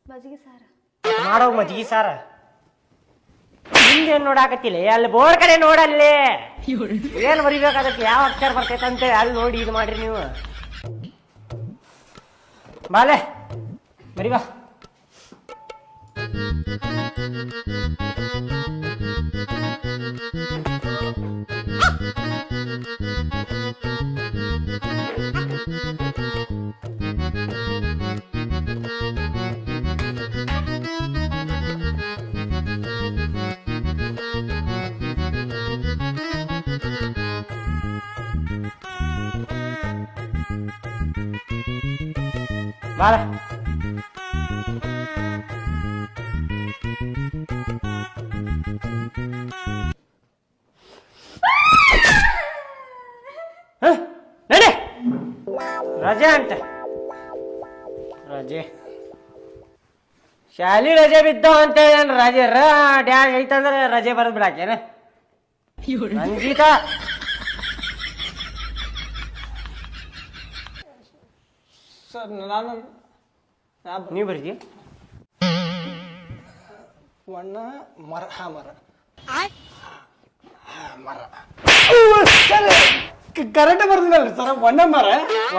ಮಜ್ಜಿಗೆ ಸಾರು ಮಾಡೋ ಮಜ್ಜಿಗೆ ಸಾರ ಹಿಂದೇನ್ ನೋಡಾಕತ್ತಿಲ್ಲ ಅಲ್ಲಿ ಬೋರ್ಡ್ ಕಡೆ ನೋಡಲ್ಲಿ ಏನ್ ಬರಿಬೇಕಾಗತ್ತೆ ಯಾವ ಅಕ್ಷರ ಬರ್ತೈತಂತ ಅಲ್ಲಿ ನೋಡಿ ಇದು ಮಾಡ್ರಿ ನೀವು ಬಾಲೆ ಬರಿ ಬಾ ಬಾರ ನಡೆ ರಜೆ ಅಂತ ರಜೆ ಶಾಲಿ ರಜೆ ಬಿದ್ದಾವ ಅಂತ ಹೇಳಿ ರಜೆ ಡ್ಯಾನ್ ಐತಂದ್ರೆ ರಜೆ ಬರದ್ ಬಿಡಾಕೇನ ರಂಜಿತ ಸರ್ ನಾನು ನೀವು ಬರ್ದಿ ಒಣ ಮರ ಮರ ಮರ ಕರೆಕ್ಟ್ ಬರ್ದಿಲ್ಲ ಸರ್ ಒಣ ಮರ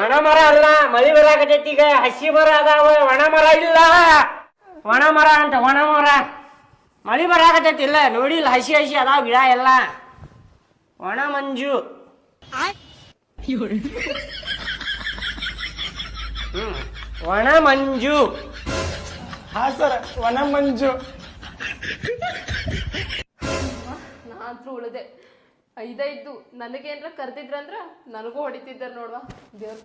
ಒಣ ಮರ ಅಲ್ಲ ಮಳಿ ಬರಾಕತೈತಿ ಈಗ ಹಸಿ ಮರ ಅದಾವ ಒಣ ಮರ ಇಲ್ಲ ಒಣ ಮರ ಅಂತ ಒಣ ಮರ ಮಳಿ ಬರಾಕತೈತಿ ಇಲ್ಲ ನೋಡಿಲ್ಲ ಹಸಿ ಹಸಿ ಅದಾವ ಗಿಡ ಎಲ್ಲ ಒಣ ಮಂಜು ಒಣ ಮಂಜು ಹಾ ಸರ್ ಒಣ ಮಂಜು ನಾನಂತೂ ಉಳಿದೆ 5 ನನಗೇನ್ರ ಕರ್ದಿದ್ರಂದ್ರ ನನಗೂ ಹೊಡಿತಿದ್ದಾರ ನೋಡ್ವಾ ದೇವ್ರ